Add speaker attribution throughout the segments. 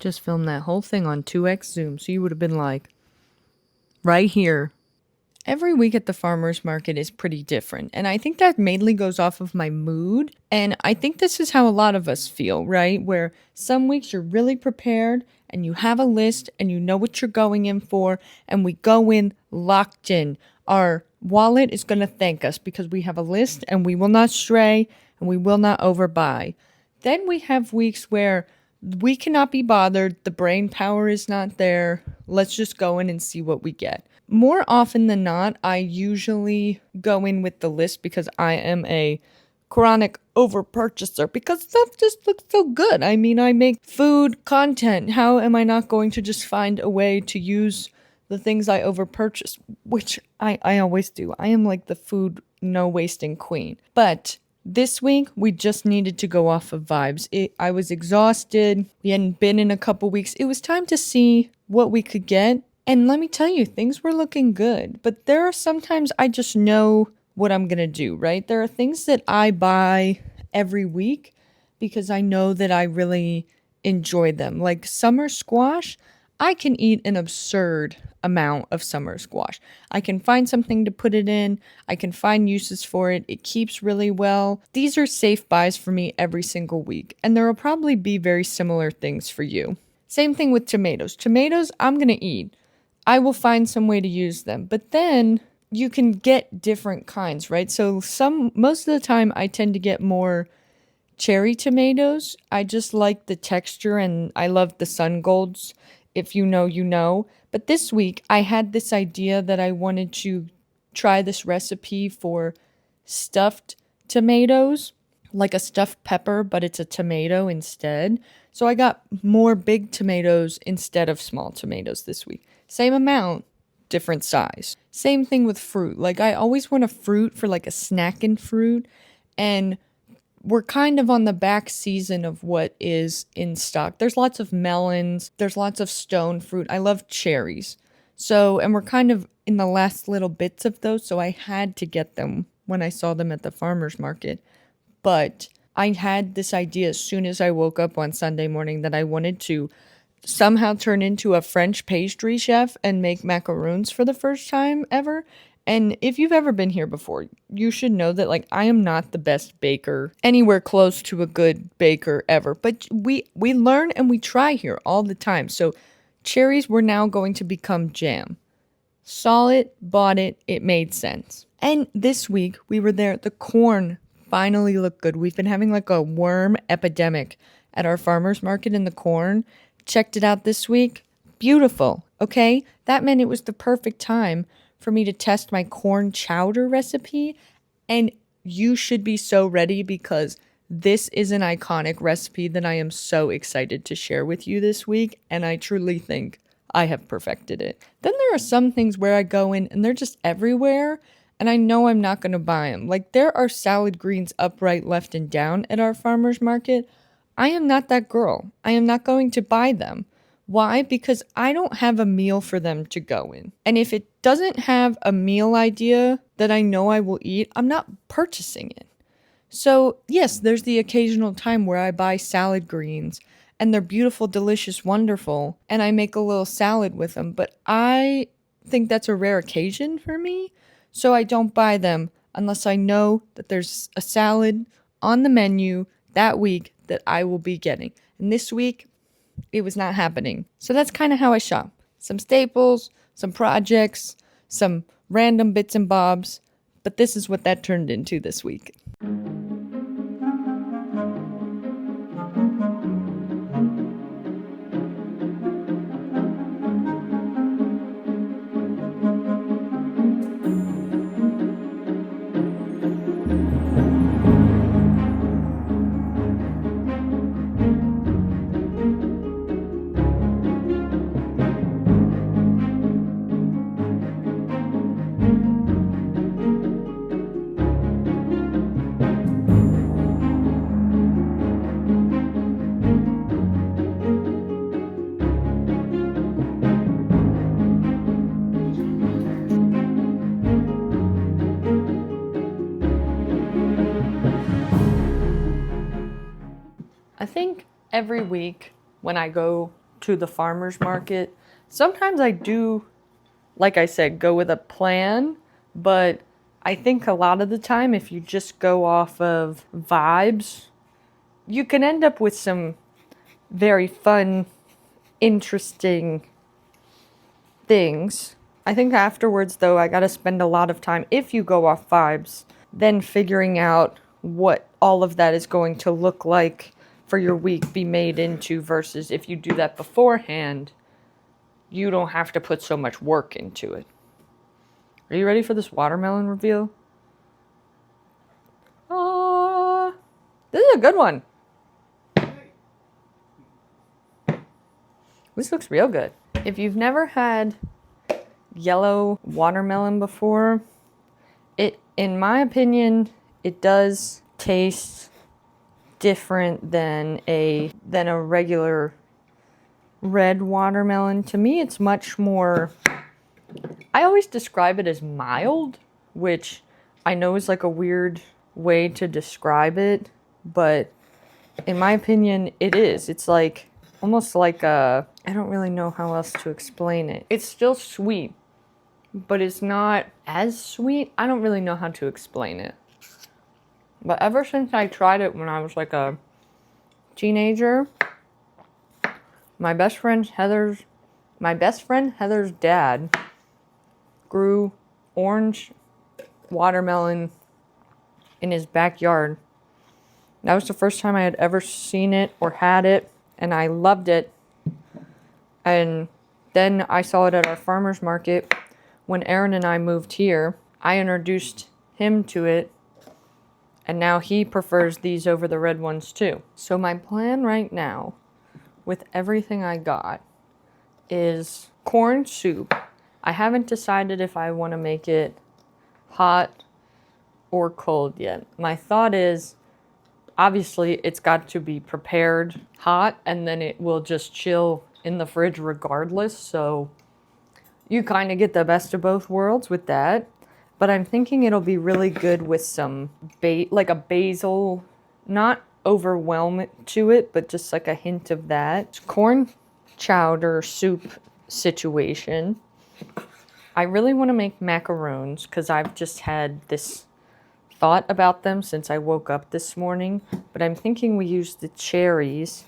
Speaker 1: just filmed that whole thing on 2x Zoom, so you would have been like, right here. Every week at the farmer's market is pretty different, and I think that mainly goes off of my mood, and I think this is how a lot of us feel, right? Where some weeks you're really prepared, and you have a list, and you know what you're going in for, and we go in locked in. Our wallet is going to thank us because we have a list, and we will not stray, and we will not overbuy. Then we have weeks where we cannot be bothered, the brain power is not there, let's just go in and see what we get. More often than not, I usually go in with the list because I am a chronic over purchaser because stuff just looks so good. I mean, I make food content. How am I not going to just find a way to use the things I over purchase, which I always do. I am like the food no wasting queen. But this week, we just needed to go off of vibes. I was exhausted. We hadn't been in a couple weeks. It was time to see what we could get. And let me tell you, things were looking good. But there are sometimes I just know what I'm going to do, right? There are things that I buy every week because I know that I really enjoy them. Like summer squash, I can eat an absurd amount of summer squash. I can find something to put it in. I can find uses for it. It keeps really well. These are safe buys for me every single week. And there will probably be very similar things for you. Same thing with tomatoes. Tomatoes, I'm going to eat. I will find some way to use them. But then you can get different kinds, right? So most of the time I tend to get more cherry tomatoes. I just like the texture and I love the sun golds. If you know, you know. But this week I had this idea that I wanted to try this recipe for stuffed tomatoes, like a stuffed pepper, but it's a tomato instead. So I got more big tomatoes instead of small tomatoes this week. Same amount, different size. Same thing with fruit. Like I always want a fruit for like a snacking fruit, and we're kind of on the back season of what is in stock. There's lots of melons, there's lots of stone fruit. I love cherries. So, and we're kind of in the last little bits of those, so I had to get them when I saw them at the farmer's market. But I had this idea as soon as I woke up on Sunday morning that I wanted to somehow turn into a French pastry chef and make macaroons for the first time ever. And if you've ever been here before, you should know that like I am not the best baker anywhere close to a good baker ever. But we learn and we try here all the time. So cherries were now going to become jam. Saw it, bought it, it made sense. And this week we were there. The corn finally looked good. We've been having like a worm epidemic at our farmer's market in the corn. Checked it out this week. Beautiful. Okay. That meant it was the perfect time for me to test my corn chowder recipe. And you should be so ready because this is an iconic recipe that I am so excited to share with you this week. And I truly think I have perfected it. Then there are some things where I go in and they're just everywhere. And I know I'm not going to buy them. Like there are salad greens upright, left, and down at our farmer's market. I am not that girl. I am not going to buy them. Why? Because I don't have a meal for them to go in. And if it doesn't have a meal idea that I know I will eat, I'm not purchasing it. So yes, there's the occasional time where I buy salad greens and they're beautiful, delicious, wonderful, and I make a little salad with them. But I think that's a rare occasion for me. So I don't buy them unless I know that there's a salad on the menu that week that I will be getting. And this week, it was not happening. So that's kind of how I shop. Some staples, some projects, some random bits and bobs. But this is what that turned into this week. I think every week when I go to the farmer's market. Sometimes I do, like I said, go with a plan, but I think a lot of the time, if you just go off of vibes, you can end up with some very fun, interesting things. I think afterwards, though, I gotta spend a lot of time, if you go off vibes, then figuring out what all of that is going to look like for your week be made into, versus if you do that beforehand, you don't have to put so much work into it. Are you ready for this watermelon reveal? This is a good one. This looks real good. If you've never had yellow watermelon before, in my opinion, it does taste different than a regular red watermelon. To me, it's much more, I always describe it as mild, which I know is like a weird way to describe it, but in my opinion, it is. It's like almost like a, I don't really know how else to explain it. It's still sweet, but it's not as sweet. I don't really know how to explain it. But ever since I tried it when I was like a teenager, my best friend Heather's dad grew orange watermelon in his backyard. That was the first time I had ever seen it or had it, and I loved it. And then I saw it at our farmer's market when Aaron and I moved here. I introduced him to it, and now he prefers these over the red ones too. So my plan right now, with everything I got, is corn soup. I haven't decided if I want to make it hot or cold yet. My thought is, obviously, it's got to be prepared hot, and then it will just chill in the fridge regardless. So you kind of get the best of both worlds with that. But I'm thinking it'll be really good with some like a basil, not overwhelm to it, but just like a hint of that. Corn chowder soup situation. I really want to make macaroons because I've just had this thought about them since I woke up this morning. But I'm thinking we use the cherries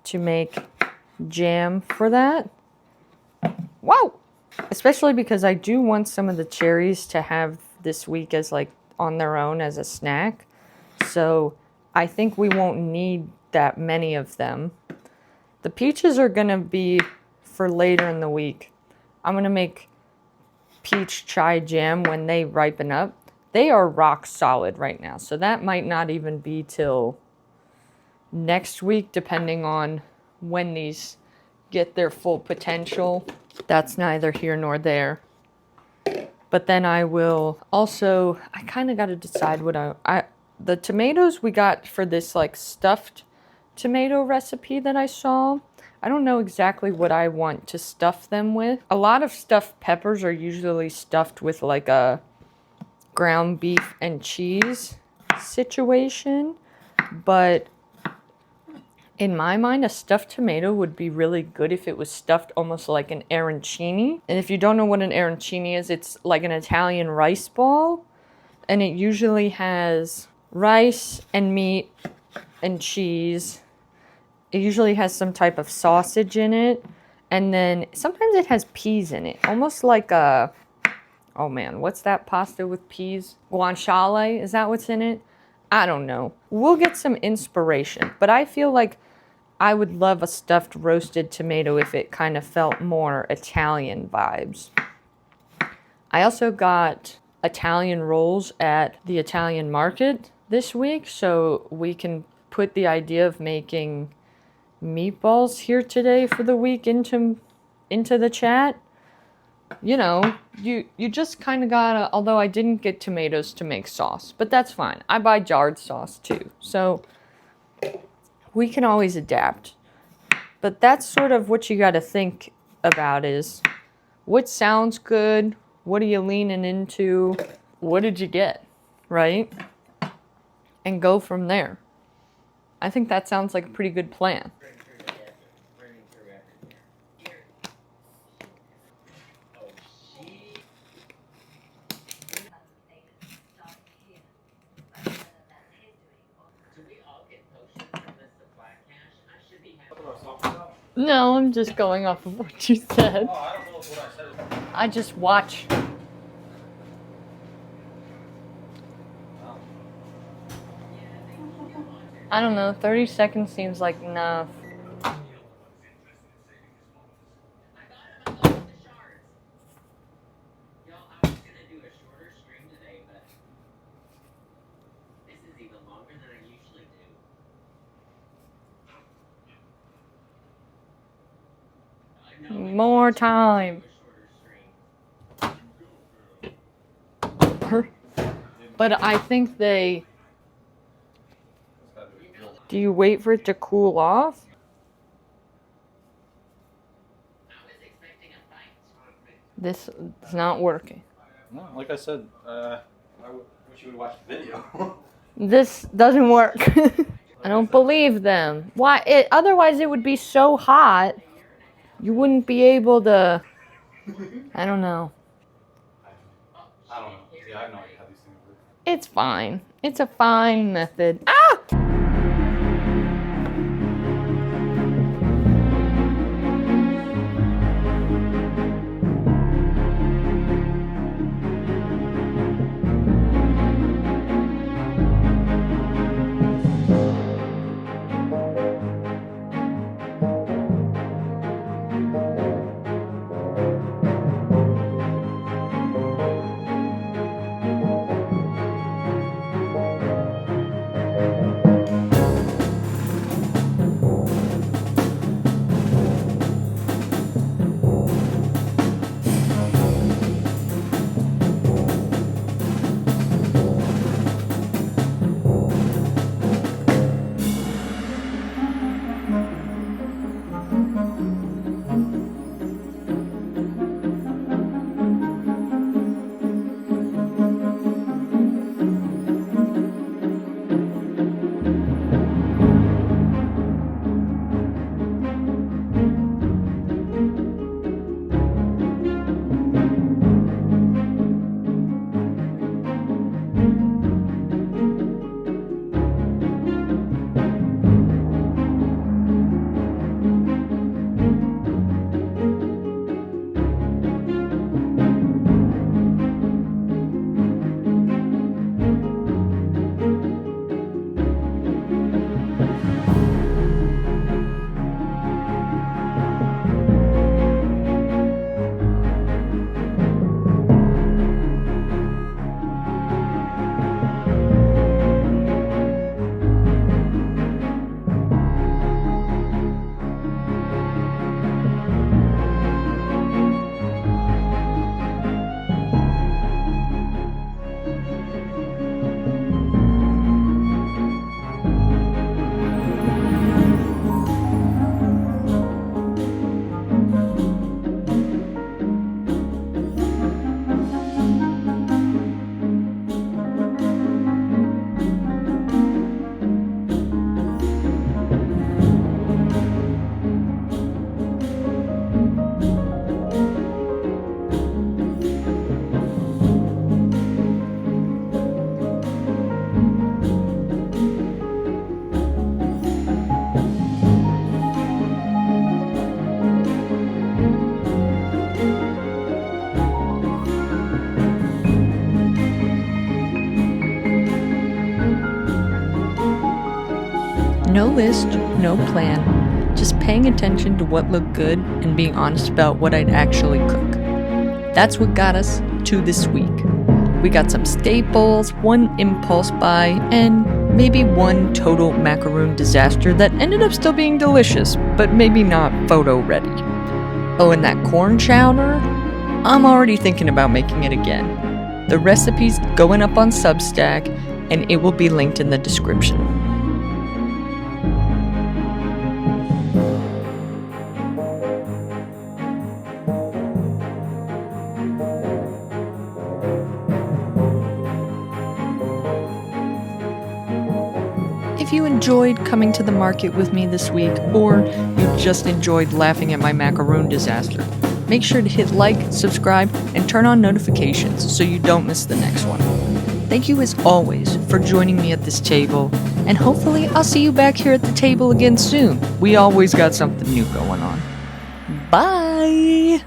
Speaker 1: to make jam for that. Wow! Especially because I do want some of the cherries to have this week as like on their own as a snack. So I think we won't need that many of them. The peaches are going to be for later in the week. I'm going to make peach chai jam when they ripen up. They are rock solid right now. So that might not even be till next week, depending on when these get their full potential. That's neither here nor there. But then I will also, I kind of got to decide what the tomatoes we got for this like stuffed tomato recipe that I saw, I don't know exactly what I want to stuff them with. A lot of stuffed peppers are usually stuffed with like a ground beef and cheese situation, but in my mind, a stuffed tomato would be really good if it was stuffed almost like an arancini. And if you don't know what an arancini is, it's like an Italian rice ball. And it usually has rice and meat and cheese. It usually has some type of sausage in it. And then sometimes it has peas in it. Almost like a, oh man, what's that pasta with peas? Guanciale, is that what's in it? I don't know. We'll get some inspiration. But I feel like I would love a stuffed roasted tomato if it kind of felt more Italian vibes. I also got Italian rolls at the Italian market this week, so we can put the idea of making meatballs here today for the week into the chat. You know, you just kind of gotta, although I didn't get tomatoes to make sauce, but that's fine. I buy jarred sauce too, so we can always adapt. But that's sort of what you gotta think about is, what sounds good? What are you leaning into? What did you get, right? And go from there. I think that sounds like a pretty good plan. No, I'm just going off of what you said.
Speaker 2: Oh, I don't know if what I said is...
Speaker 1: I just watch. I don't know, 30 seconds seems like enough. More time. But I think they... Do you wait for it to cool off? This is not working.
Speaker 2: No, like I said, I wish you would watch the video.
Speaker 1: This doesn't work. I don't believe them. Why? Otherwise it would be so hot. You wouldn't be able to... I don't know.
Speaker 2: I don't know. Yeah, I have no idea how these things work.
Speaker 1: It's fine. It's a fine method. Ah! No list, no plan, just paying attention to what looked good and being honest about what I'd actually cook. That's what got us to this week. We got some staples, one impulse buy, and maybe one total macaroon disaster that ended up still being delicious, but maybe not photo ready. Oh, and that corn chowder? I'm already thinking about making it again. The recipe's going up on Substack, and it will be linked in the description. If you enjoyed coming to the market with me this week, or you just enjoyed laughing at my macaroon disaster, make sure to hit like, subscribe, and turn on notifications so you don't miss the next one. Thank you as always for joining me at this table, and hopefully I'll see you back here at the table again soon. We always got something new going on. Bye!